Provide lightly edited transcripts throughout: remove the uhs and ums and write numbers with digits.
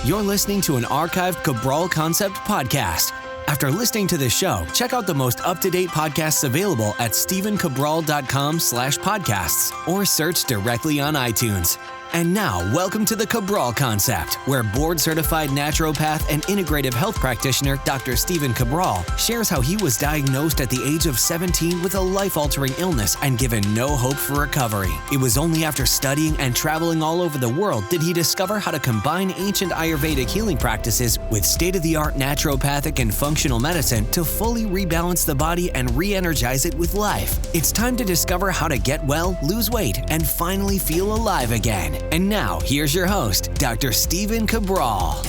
You're listening to an archived Cabral Concept podcast. After listening to this show, check out the most up-to-date podcasts available at stephencabral.com/podcasts or search directly on iTunes. And now, welcome to the Cabral Concept, where board-certified naturopath and integrative health practitioner Dr. Stephen Cabral shares how he was diagnosed at the age of 17 with a life-altering illness and given no hope for recovery. It was only after studying and traveling all over the world did he discover how to combine ancient Ayurvedic healing practices with state-of-the-art naturopathic and functional medicine to fully rebalance the body and re-energize it with life. It's time to discover how to get well, lose weight, and finally feel alive again. And now, here's your host, Dr. Stephen Cabral.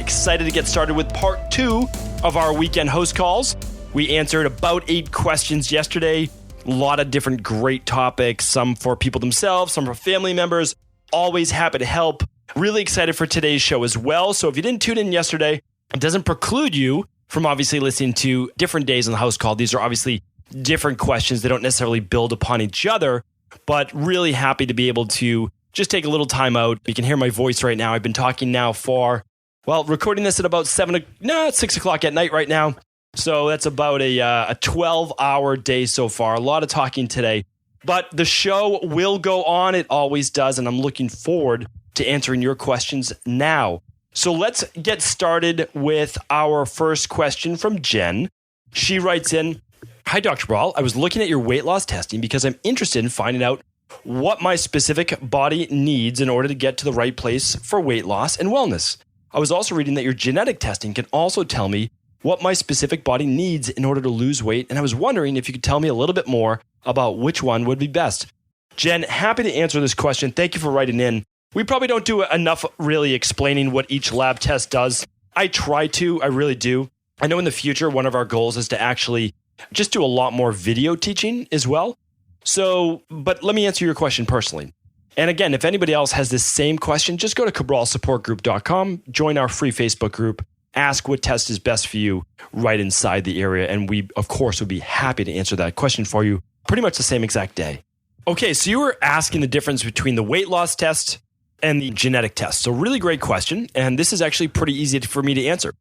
Excited to get started with part 2 of our weekend host calls. We answered about 8 questions yesterday. A lot of different great topics, some for people themselves, some for family members. Always happy to help. Really excited for today's show as well. So if you didn't tune in yesterday, it doesn't preclude you from obviously listening to different days on the house call. These are obviously different questions. They don't necessarily build upon each other, but really happy to be able to just take a little time out. You can hear my voice right now. I've been talking now for, recording this at about 6 o'clock at night right now. So that's about a 12-hour day so far. A lot of talking today. But the show will go on. It always does. And I'm looking forward to answering your questions now. So let's get started with our first question from Jen. She writes in, "Hi, Dr. Cabral. I was looking at your weight loss testing because I'm interested in finding out what my specific body needs in order to get to the right place for weight loss and wellness. I was also reading that your genetic testing can also tell me what my specific body needs in order to lose weight, and I was wondering if you could tell me a little bit more about which one would be best." Jen, happy to answer this question. Thank you for writing in. We probably don't do enough really explaining what each lab test does. I try to, I really do. I know in the future, one of our goals is to actually just do a lot more video teaching as well. So, but let me answer your question personally. And again, if anybody else has this same question, just go to cabralsupportgroup.com, join our free Facebook group, ask what test is best for you right inside the area. And we, of course, would be happy to answer that question for you pretty much the same exact day. Okay, so you were asking the difference between the weight loss test and the genetic test. So really great question. And this is actually pretty easy for me to answer.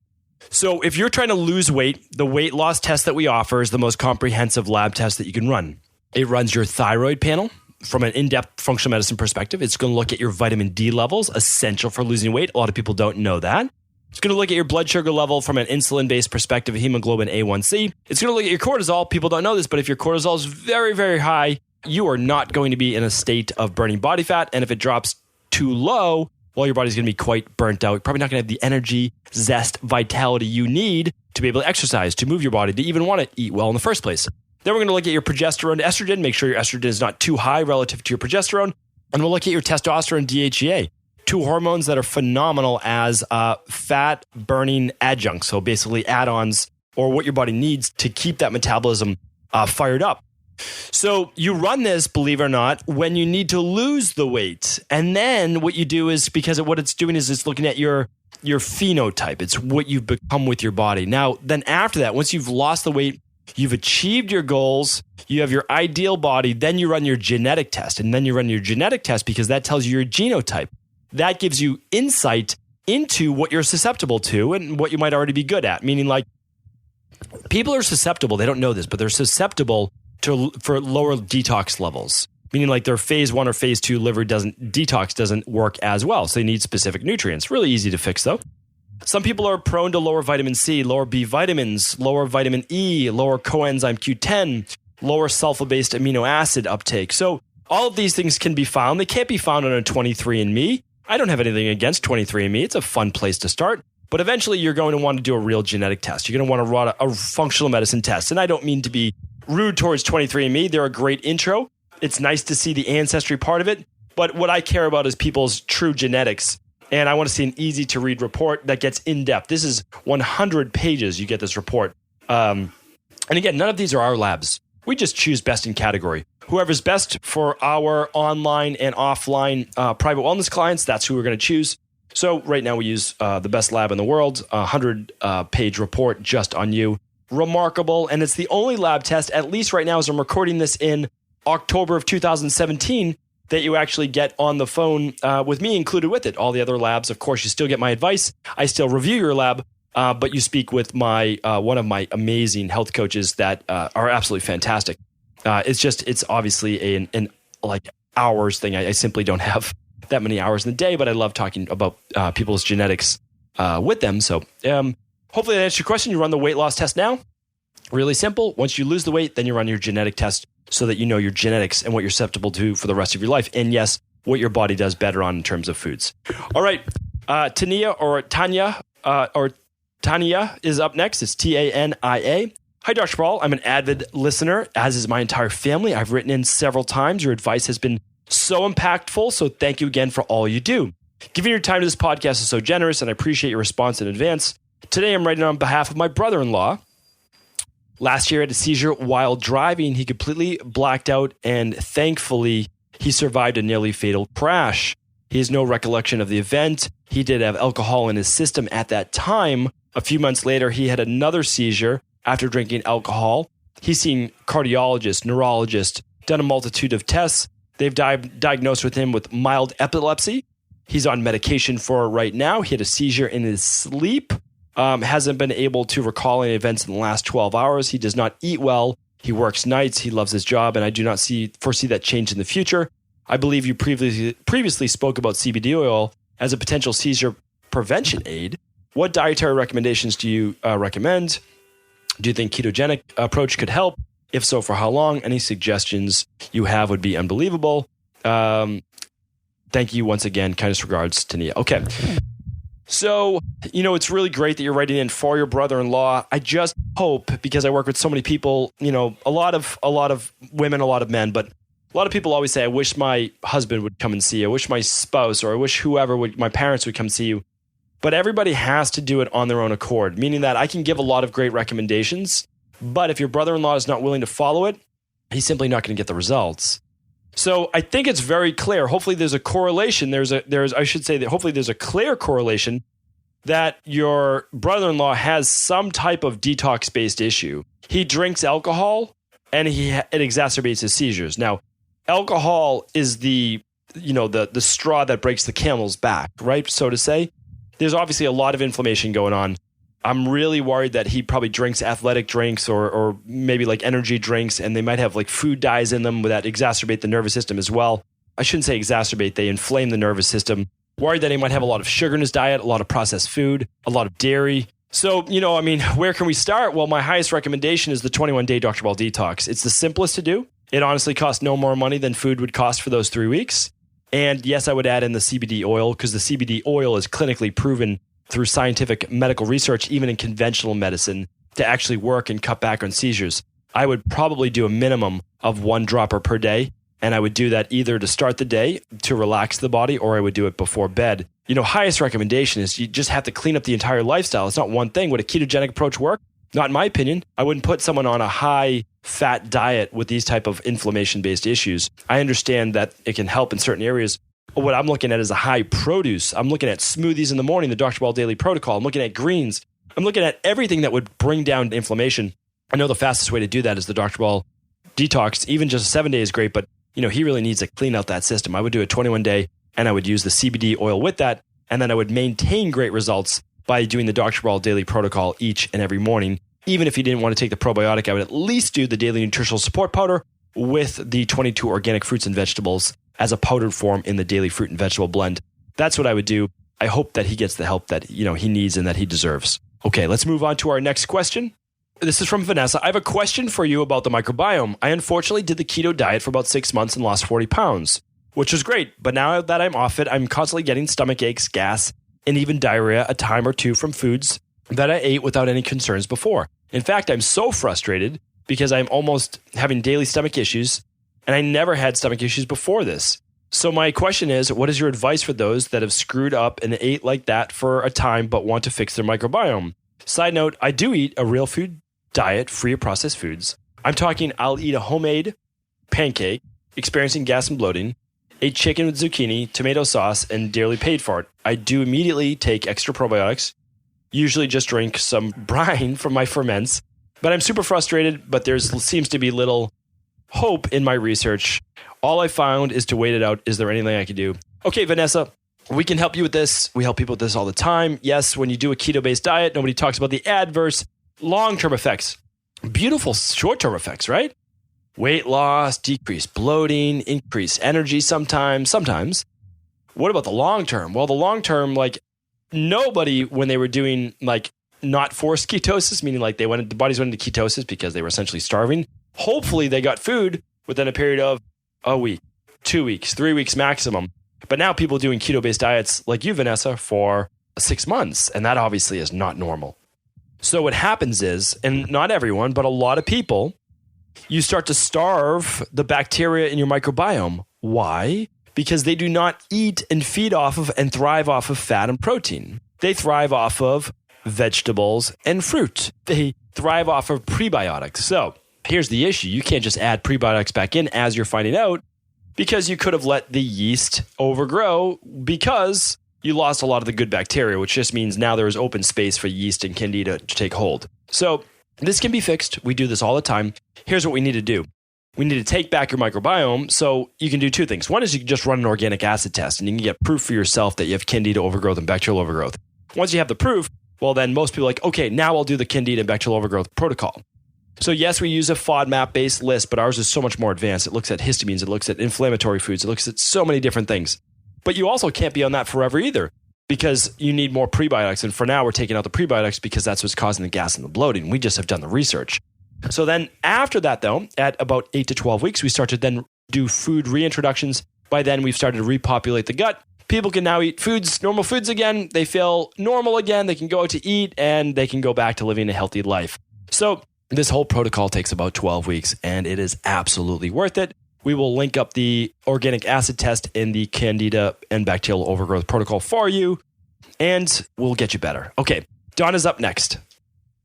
So if you're trying to lose weight, the weight loss test that we offer is the most comprehensive lab test that you can run. It runs your thyroid panel from an in-depth functional medicine perspective. It's going to look at your vitamin D levels, essential for losing weight. A lot of people don't know that. It's going to look at your blood sugar level from an insulin-based perspective, hemoglobin A1C. It's going to look at your cortisol. People don't know this, but if your cortisol is very, very high, you are not going to be in a state of burning body fat. And if it drops too low, well, your body's going to be quite burnt out. You're probably not going to have the energy, zest, vitality you need to be able to exercise, to move your body, to even want to eat well in the first place. Then we're going to look at your progesterone, estrogen, make sure your estrogen is not too high relative to your progesterone. And we'll look at your testosterone, DHEA, 2 hormones that are phenomenal as fat burning adjuncts. So basically add-ons or what your body needs to keep that metabolism fired up. So you run this, believe it or not, when you need to lose the weight. And then what you do is, because what it's doing is it's looking at your phenotype. It's what you've become with your body. Now, then after that, once you've lost the weight, you've achieved your goals, you have your ideal body, then you run your genetic test. And then you run your genetic test because that tells you your genotype. That gives you insight into what you're susceptible to and what you might already be good at. Meaning like people are susceptible, they don't know this, but they're susceptible for lower detox levels, meaning like their phase 1 or phase 2 liver detox doesn't work as well. So they need specific nutrients. Really easy to fix though. Some people are prone to lower vitamin C, lower B vitamins, lower vitamin E, lower coenzyme Q10, lower sulfur-based amino acid uptake. So all of these things can be found. They can't be found on a 23andMe. I don't have anything against 23andMe. It's a fun place to start. But eventually you're going to want to do a real genetic test. You're going to want to run a functional medicine test. And I don't mean to be rude towards 23andMe. They're a great intro. It's nice to see the ancestry part of it. But what I care about is people's true genetics. And I want to see an easy to read report that gets in depth. This is 100 pages. You get this report. And again, none of these are our labs. We just choose best in category. Whoever's best for our online and offline private wellness clients, that's who we're going to choose. So right now we use the best lab in the world, 100-page report just on you. Remarkable. And it's the only lab test, at least right now as I'm recording this in October of 2017, that you actually get on the phone with me included with it. All the other labs, of course, you still get my advice. I still review your lab, but you speak with my one of my amazing health coaches that are absolutely fantastic. It's obviously an like hours thing. I simply don't have that many hours in the day, but I love talking about people's genetics with them. So hopefully that answers your question. You run the weight loss test now. Really simple. Once you lose the weight, then you run your genetic test so that you know your genetics and what you're susceptible to for the rest of your life. And yes, what your body does better on in terms of foods. All right. Tania is up next. It's Tania. Hi, Dr. Cabral. I'm an avid listener, as is my entire family. I've written in several times. Your advice has been so impactful. So thank you again for all you do. Giving your time to this podcast is so generous, and I appreciate your response in advance. Today, I'm writing on behalf of my brother-in-law. Last year, had a seizure while driving. He completely blacked out, and thankfully, he survived a nearly fatal crash. He has no recollection of the event. He did have alcohol in his system at that time. A few months later, he had another seizure after drinking alcohol. He's seen cardiologists, neurologists, done a multitude of tests. They've diagnosed with him with mild epilepsy. He's on medication for it right now. He had a seizure in his sleep. Hasn't been able to recall any events in the last 12 hours. He does not eat well. He works nights. He loves his job, and I do not foresee that change in the future. I believe you previously spoke about CBD oil as a potential seizure prevention aid. What dietary recommendations do you recommend? Do you think ketogenic approach could help? If so, for how long? Any suggestions you have would be unbelievable. Thank you once again. Kindest regards, Tania. Okay. So, it's really great that you're writing in for your brother-in-law. I just hope, because I work with so many people, a lot of women, a lot of men, but a lot of people always say, I wish my husband would come and see you. I wish my spouse, or I wish my parents would come see you. But everybody has to do it on their own accord, meaning that I can give a lot of great recommendations, but if your brother-in-law is not willing to follow it, he's simply not going to get the results. So I think it's very clear. Hopefully there's a correlation. Hopefully there's a clear correlation that your brother-in-law has some type of detox-based issue. He drinks alcohol and it exacerbates his seizures. Now, alcohol is the straw that breaks the camel's back, right? So to say, there's obviously a lot of inflammation going on. I'm really worried that he probably drinks athletic drinks or maybe like energy drinks, and they might have like food dyes in them that exacerbate the nervous system as well. I shouldn't say exacerbate, they inflame the nervous system. Worried that he might have a lot of sugar in his diet, a lot of processed food, a lot of dairy. So, where can we start? Well, my highest recommendation is the 21-day Dr. Ball detox. It's the simplest to do. It honestly costs no more money than food would cost for those 3 weeks. And yes, I would add in the CBD oil, because the CBD oil is clinically proven through scientific medical research, even in conventional medicine, to actually work and cut back on seizures. I would probably do a minimum of 1 dropper per day, and I would do that either to start the day to relax the body, or I would do it before bed. Highest recommendation is you just have to clean up the entire lifestyle. It's not one thing. Would a ketogenic approach work? Not in my opinion. I wouldn't put someone on a high-fat diet with these type of inflammation-based issues. I understand that it can help in certain areas. What I'm looking at is a high produce. I'm looking at smoothies in the morning, the Dr. Ball Daily Protocol. I'm looking at greens. I'm looking at everything that would bring down inflammation. I know the fastest way to do that is the Dr. Ball detox. Even just a 7-day is great, but he really needs to clean out that system. I would do a 21-day, and I would use the CBD oil with that, and then I would maintain great results by doing the Dr. Ball Daily Protocol each and every morning. Even if you didn't want to take the probiotic, I would at least do the daily nutritional support powder with the 22 organic fruits and vegetables as a powdered form in the daily fruit and vegetable blend. That's what I would do. I hope that he gets the help that he needs and that he deserves. Okay, let's move on to our next question. This is from Vanessa. I have a question for you about the microbiome. I unfortunately did the keto diet for about 6 months and lost 40 pounds, which was great. But now that I'm off it, I'm constantly getting stomach aches, gas, and even diarrhea a time or two from foods that I ate without any concerns before. In fact, I'm so frustrated because I'm almost having daily stomach issues, and I never had stomach issues before this. So my question is, what is your advice for those that have screwed up and ate like that for a time but want to fix their microbiome? Side note, I do eat a real food diet free of processed foods. I'm talking I'll eat a homemade pancake, experiencing gas and bloating, ate chicken with zucchini, tomato sauce, and dearly paid for it. I do immediately take extra probiotics, usually just drink some brine from my ferments, but I'm super frustrated, but there seems to be little hope in my research. All I found is to wait it out. Is there anything I can do? Okay, Vanessa, we can help you with this. We help people with this all the time. Yes, when you do a keto-based diet, nobody talks about the adverse long-term effects. Beautiful short-term effects, right? Weight loss, decreased bloating, increased energy sometimes. What about the long-term? Well, the long-term, like nobody, when they were doing like not forced ketosis, meaning like the bodies went into ketosis because they were essentially starving. Hopefully they got food within a period of a week, 2 weeks, 3 weeks maximum. But now people doing keto-based diets like you, Vanessa, for 6 months. And that obviously is not normal. So what happens is, and not everyone, but a lot of people, you start to starve the bacteria in your microbiome. Why? Because they do not eat and feed off of and thrive off of fat and protein. They thrive off of vegetables and fruit. They thrive off of prebiotics. So here's the issue. You can't just add prebiotics back in as you're finding out, because you could have let the yeast overgrow because you lost a lot of the good bacteria, which just means now there is open space for yeast and candida to take hold. So this can be fixed. We do this all the time. Here's what we need to do. We need to take back your microbiome. So you can do two things. One is you can just run an organic acid test and you can get proof for yourself that you have candida overgrowth and bacterial overgrowth. Once you have the proof, well, then most people are like, okay, now I'll do the candida and bacterial overgrowth protocol. So yes, we use a FODMAP-based list, but ours is so much more advanced. It looks at histamines, it looks at inflammatory foods, it looks at so many different things. But you also can't be on that forever either, because you need more prebiotics. And for now, we're taking out the prebiotics because that's what's causing the gas and the bloating. We just have done the research. So then after that, though, at about 8 to 12 weeks, we start to then do food reintroductions. By then, we've started to repopulate the gut. People can now eat foods, normal foods again. They feel normal again. They can go out to eat and they can go back to living a healthy life. So this whole protocol takes about 12 weeks and it is absolutely worth it. We will link up the organic acid test in the candida and bacterial overgrowth protocol for you, and we'll get you better. Okay, Donna's up next.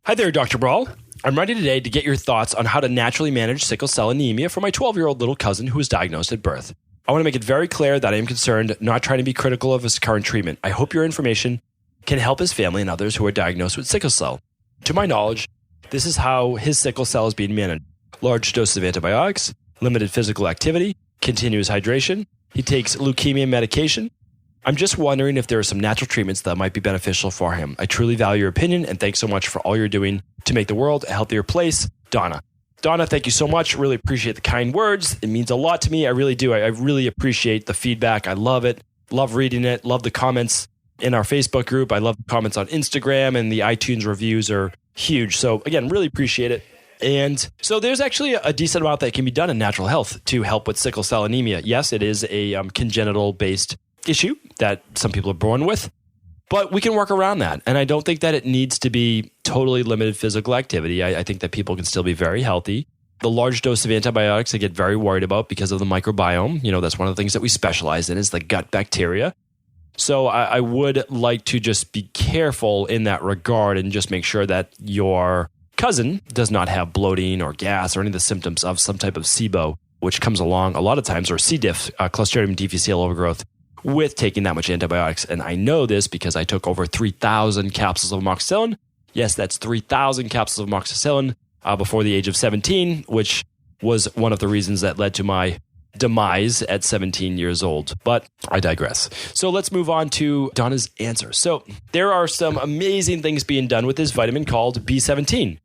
Hi there, Dr. Brawl. I'm ready today to get your thoughts on how to naturally manage sickle cell anemia for my 12-year-old little cousin who was diagnosed at birth. I want to make it very clear that I am concerned, not trying to be critical of his current treatment. I hope your information can help his family and others who are diagnosed with sickle cell. To my knowledge, this is how his sickle cell is being managed. Large doses of antibiotics, limited physical activity, continuous hydration. He takes leukemia medication. I'm just wondering if there are some natural treatments that might be beneficial for him. I truly value your opinion, and thanks so much for all you're doing to make the world a healthier place. Donna. Donna, thank you so much. Really appreciate the kind words. It means a lot to me. I really do. I really appreciate the feedback. I love it. Love reading it. Love the comments in our Facebook group. I love the comments on Instagram, and the iTunes reviews are huge. So again, really appreciate it. And so there's actually a decent amount that can be done in natural health to help with sickle cell anemia. Yes, it is a congenital-based issue that some people are born with, but we can work around that. And I don't think that it needs to be totally limited physical activity. I think that people can still be very healthy. The large dose of antibiotics I get very worried about because of the microbiome. You know, that's one of the things that we specialize in is the gut bacteria. So I would like to just be careful in that regard and just make sure that your cousin does not have bloating or gas or any of the symptoms of some type of SIBO, which comes along a lot of times, or C. diff, Clostridium difficile overgrowth, with taking that much antibiotics. And I know this because I took over 3,000 capsules of amoxicillin. Yes, that's 3,000 capsules of amoxicillin before the age of 17, which was one of the reasons that led to my demise at 17 years old. But I digress. So let's move on to Donna's answer. So there are some amazing things being done with this vitamin called B17.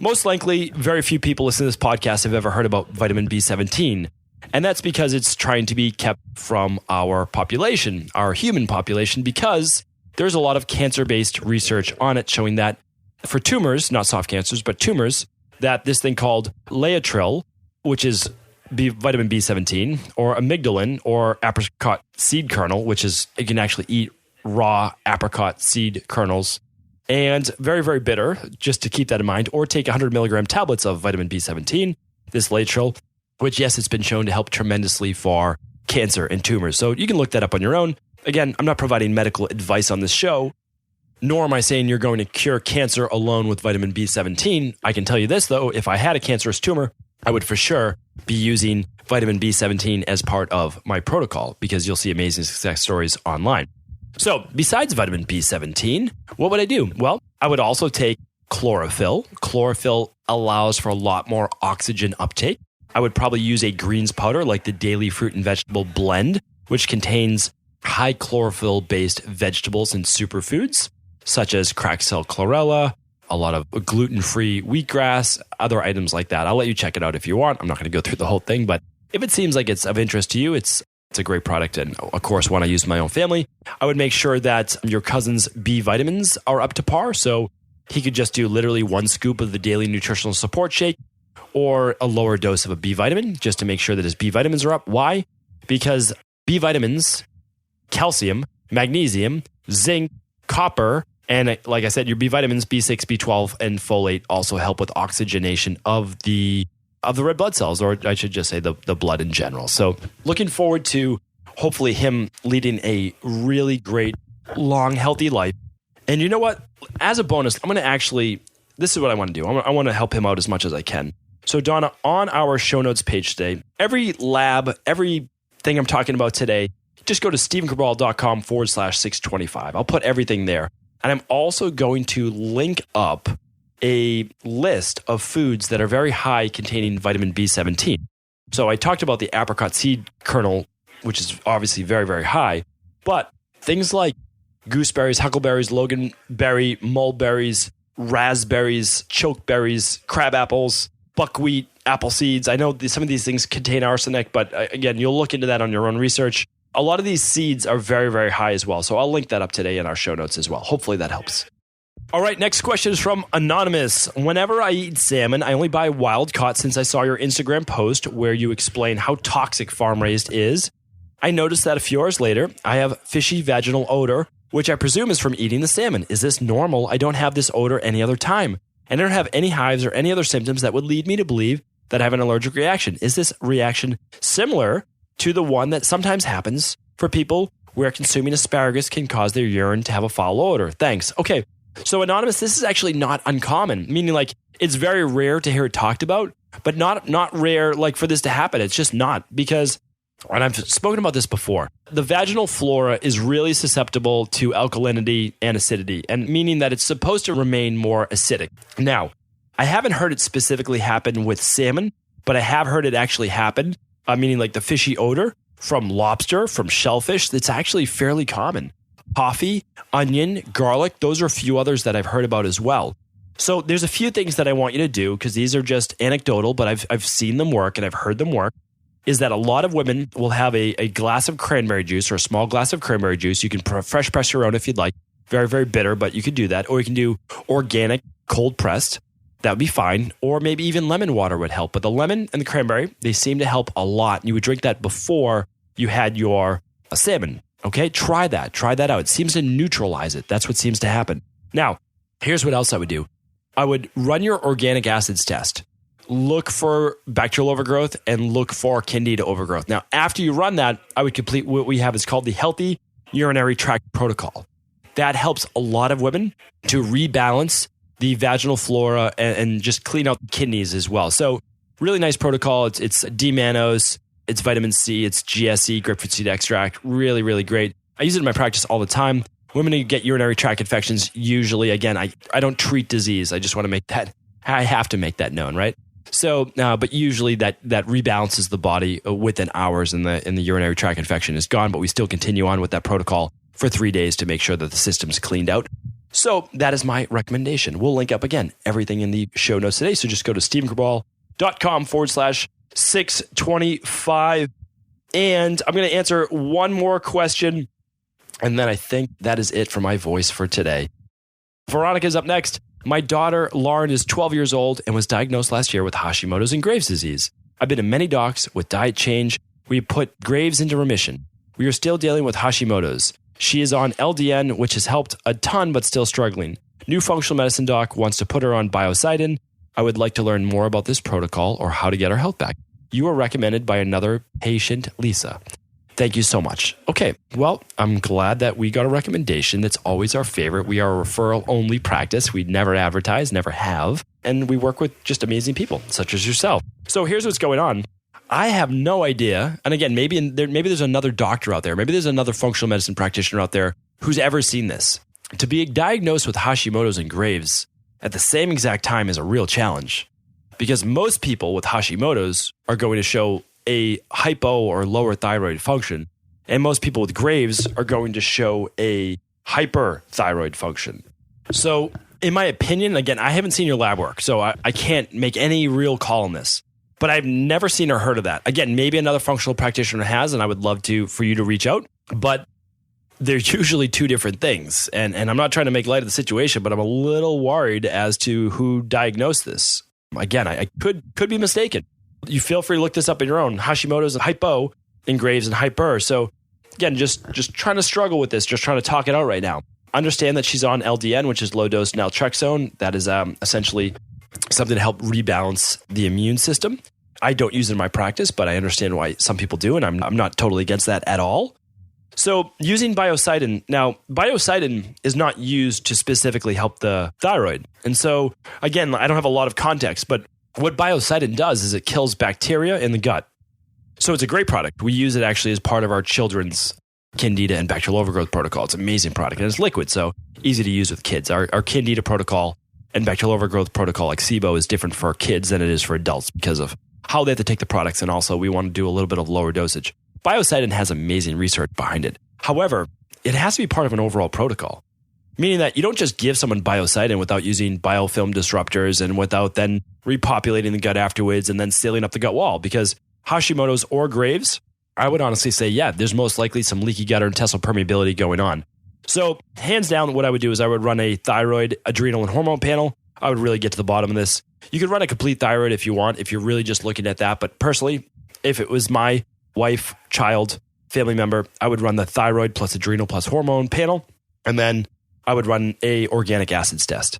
Most likely, very few people listening to this podcast have ever heard about vitamin B17. And that's because it's trying to be kept from our population, our human population, because there's a lot of cancer-based research on it showing that for tumors, not soft cancers, but tumors, that this thing called Laetrile, which is vitamin B17, or amygdalin, or apricot seed kernel, which is, you can actually eat raw apricot seed kernels, and very, very bitter, just to keep that in mind, or take 100 milligram tablets of vitamin B17, this Laetrile, which, yes, it's been shown to help tremendously for cancer and tumors. So you can look that up on your own. Again, I'm not providing medical advice on this show, nor am I saying you're going to cure cancer alone with vitamin B17. I can tell you this, though, if I had a cancerous tumor, I would for sure be using vitamin B17 as part of my protocol, because you'll see amazing success stories online. So besides vitamin B17, what would I do? Well, I would also take chlorophyll. Chlorophyll allows for a lot more oxygen uptake. I would probably use a greens powder like the Daily Fruit and Vegetable Blend, which contains high chlorophyll-based vegetables and superfoods, such as cracked cell chlorella, a lot of gluten-free wheatgrass, other items like that. I'll let you check it out if you want. I'm not going to go through the whole thing, but if it seems like it's of interest to you, it's a great product. And of course, one I use in my own family. I would make sure that your cousin's B vitamins are up to par. So he could just do literally 1 scoop of the daily nutritional support shake or a lower dose of a B vitamin just to make sure that his B vitamins are up. Why? Because B vitamins, calcium, magnesium, zinc, copper, and like I said, your B vitamins, B6, B12, and folate also help with oxygenation of the red blood cells, or I should just say the blood in general. So looking forward to hopefully him leading a really great, long, healthy life. And you know what? As a bonus, I'm going to actually, this is what I want to do. I want to help him out as much as I can. So Donna, on our show notes page today, every lab, everything I'm talking about today, just go to stevencabral.com/625. I'll put everything there. And I'm also going to link up a list of foods that are very high containing vitamin B17. So I talked about the apricot seed kernel, which is obviously very, very high, but things like gooseberries, huckleberries, loganberry, mulberries, raspberries, chokeberries, crab apples, buckwheat, apple seeds. I know some of these things contain arsenic, but again, you'll look into that on your own research. A lot of these seeds are very, very high as well. So I'll link that up today in our show notes as well. Hopefully that helps. All right, next question is from Anonymous. Whenever I eat salmon, I only buy wild caught since I saw your Instagram post where you explain how toxic farm raised is. I noticed that a few hours later, I have fishy vaginal odor, which I presume is from eating the salmon. Is this normal? I don't have this odor any other time. And I don't have any hives or any other symptoms that would lead me to believe that I have an allergic reaction. Is this reaction similar to the one that sometimes happens for people where consuming asparagus can cause their urine to have a foul odor? Thanks. Okay. So Anonymous, this is actually not uncommon, meaning like it's very rare to hear it talked about, but not rare like for this to happen. It's just not because, and I've spoken about this before, the vaginal flora is really susceptible to alkalinity and acidity, and meaning that it's supposed to remain more acidic. Now, I haven't heard it specifically happen with salmon, but I have heard it actually happen, meaning like the fishy odor from lobster, from shellfish. That's actually fairly common. Coffee, onion, garlic, those are a few others that I've heard about as well. So there's a few things that I want you to do because these are just anecdotal, but I've seen them work and I've heard them work, is that a lot of women will have a glass of cranberry juice or a small glass of cranberry juice. You can fresh press your own if you'd like. Very, very bitter, but you could do that. Or you can do organic, cold pressed. That would be fine. Or maybe even lemon water would help. But the lemon and the cranberry, they seem to help a lot. You would drink that before you had your salmon. Okay, try that. Try that out. It seems to neutralize it. That's what seems to happen. Now, here's what else I would do. I would run your organic acids test. Look for bacterial overgrowth and look for candida overgrowth. Now, after you run that, I would complete what we have is called the Healthy Urinary Tract Protocol. That helps a lot of women to rebalance the vaginal flora and just clean out the kidneys as well. So really nice protocol. It's D-mannose, it's vitamin C, it's GSE, grapefruit seed extract. Really, really great. I use it in my practice all the time. Women who get urinary tract infections, usually, again, I don't treat disease. I just want to make that, I have to make that known, right? So, but usually that rebalances the body within hours and the urinary tract infection is gone, but we still continue on with that protocol for 3 days to make sure that the system's cleaned out. So that is my recommendation. We'll link up again, everything in the show notes today. So just go to stevencabral.com/625. And I'm going to answer one more question. And then I think that is it for my voice for today. Veronica's up next. My daughter, Lauren, is 12 years old and was diagnosed last year with Hashimoto's and Graves' disease. I've been to many docs with diet change. We put Graves into remission. We are still dealing with Hashimoto's. She is on LDN, which has helped a ton, but still struggling. New functional medicine doc wants to put her on biocidin. I would like to learn more about this protocol or how to get her health back. You were recommended by another patient, Lisa. Thank you so much. Okay, well, I'm glad that we got a recommendation. That's always our favorite. We are a referral-only practice. We never advertise, never have. And we work with just amazing people, such as yourself. So here's what's going on. I have no idea. And again, maybe there's another doctor out there. Maybe there's another functional medicine practitioner out there who's ever seen this. To be diagnosed with Hashimoto's and Graves at the same exact time is a real challenge because most people with Hashimoto's are going to show a hypo or lower thyroid function, and most people with Graves are going to show a hyperthyroid function. So in my opinion, again, I haven't seen your lab work, so I can't make any real call on this, but I've never seen or heard of that. Again, maybe another functional practitioner has, and I would love for you to reach out, but they're usually two different things. And I'm not trying to make light of the situation, but I'm a little worried as to who diagnosed this. Again, I could be mistaken. You feel free to look this up on your own. Hashimoto's and hypo, and Graves and hyper. So again, just trying to struggle with this, just trying to talk it out right now. Understand that she's on LDN, which is low dose naltrexone. That is essentially something to help rebalance the immune system. I don't use it in my practice, but I understand why some people do, and I'm not totally against that at all. So using biocidin. Now, biocidin is not used to specifically help the thyroid. And so, again, I don't have a lot of context, but what biocidin does is it kills bacteria in the gut. So it's a great product. We use it actually as part of our children's Candida and bacterial overgrowth protocol. It's an amazing product, and it's liquid, so easy to use with kids. Our Candida protocol and bacterial overgrowth protocol, like SIBO, is different for kids than it is for adults because of how they have to take the products, and also we want to do a little bit of lower dosage. Biocidin has amazing research behind it. However, it has to be part of an overall protocol, meaning that you don't just give someone biocidin without using biofilm disruptors and without then repopulating the gut afterwards and then sealing up the gut wall, because Hashimoto's or Graves, I would honestly say, yeah, there's most likely some leaky gut or intestinal permeability going on. So hands down, what I would do is I would run a thyroid, adrenal, and hormone panel. I would really get to the bottom of this. You could run a complete thyroid if you want, if you're really just looking at that. But personally, if it was my wife, child, family member, I would run the thyroid plus adrenal plus hormone panel. And then I would run a organic acids test.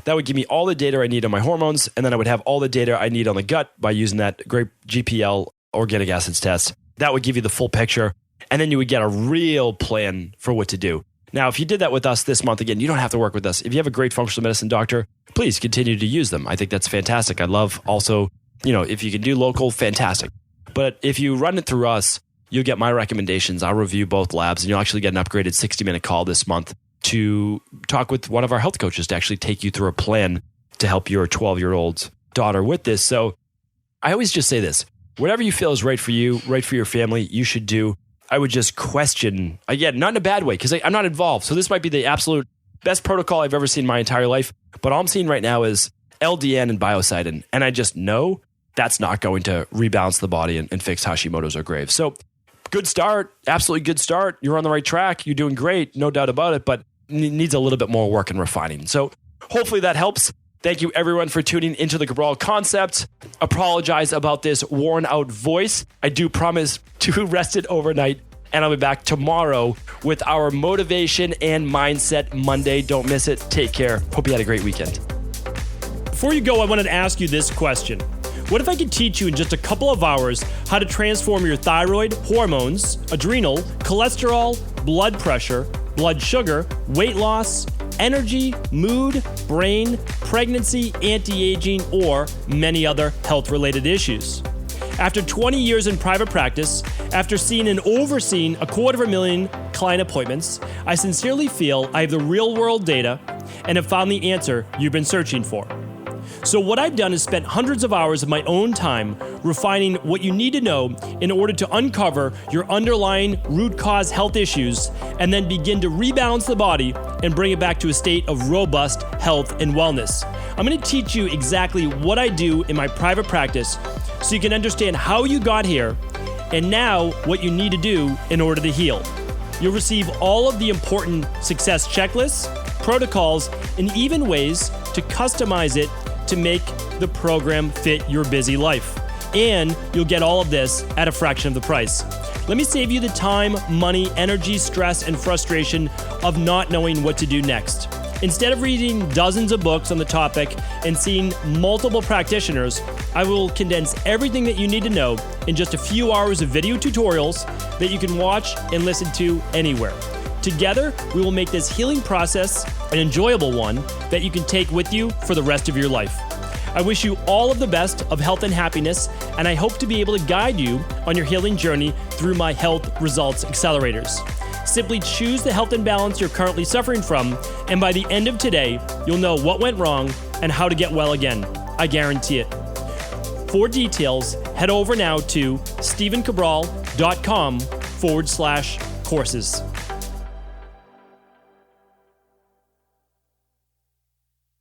That would give me all the data I need on my hormones. And then I would have all the data I need on the gut by using that great GPL organic acids test. That would give you the full picture. And then you would get a real plan for what to do. Now, if you did that with us this month, again, you don't have to work with us. If you have a great functional medicine doctor, please continue to use them. I think that's fantastic. I love also, if you can do local, fantastic. But if you run it through us, you'll get my recommendations. I'll review both labs, and you'll actually get an upgraded 60-minute call this month to talk with one of our health coaches to actually take you through a plan to help your 12-year-old daughter with this. So I always just say this. Whatever you feel is right for you, right for your family, you should do. I would just question, again, not in a bad way, because I'm not involved. So this might be the absolute best protocol I've ever seen in my entire life. But all I'm seeing right now is LDN and biocidin. And I just know that's not going to rebalance the body and fix Hashimoto's or Graves. So good start, absolutely good start. You're on the right track. You're doing great, no doubt about it, but needs a little bit more work and refining. So hopefully that helps. Thank you, everyone, for tuning into the Cabral Concept. Apologize about this worn out voice. I do promise to rest it overnight, and I'll be back tomorrow with our Motivation and Mindset Monday. Don't miss it. Take care. Hope you had a great weekend. Before you go, I wanted to ask you this question. What if I could teach you in just a couple of hours how to transform your thyroid, hormones, adrenal, cholesterol, blood pressure, blood sugar, weight loss, energy, mood, brain, pregnancy, anti-aging, or many other health-related issues? After 20 years in private practice, after seeing and overseeing 250,000 client appointments, I sincerely feel I have the real-world data and have found the answer you've been searching for. So what I've done is spent hundreds of hours of my own time refining what you need to know in order to uncover your underlying root cause health issues and then begin to rebalance the body and bring it back to a state of robust health and wellness. I'm going to teach you exactly what I do in my private practice so you can understand how you got here and now what you need to do in order to heal. You'll receive all of the important success checklists, protocols, and even ways to customize it to make the program fit your busy life. And you'll get all of this at a fraction of the price. Let me save you the time, money, energy, stress, and frustration of not knowing what to do next. Instead of reading dozens of books on the topic and seeing multiple practitioners, I will condense everything that you need to know in just a few hours of video tutorials that you can watch and listen to anywhere. Together, we will make this healing process an enjoyable one that you can take with you for the rest of your life. I wish you all of the best of health and happiness, and I hope to be able to guide you on your healing journey through my Health Results Accelerators. Simply choose the health imbalance you're currently suffering from, and by the end of today, you'll know what went wrong and how to get well again. I guarantee it. For details, head over now to stephencabral.com/courses.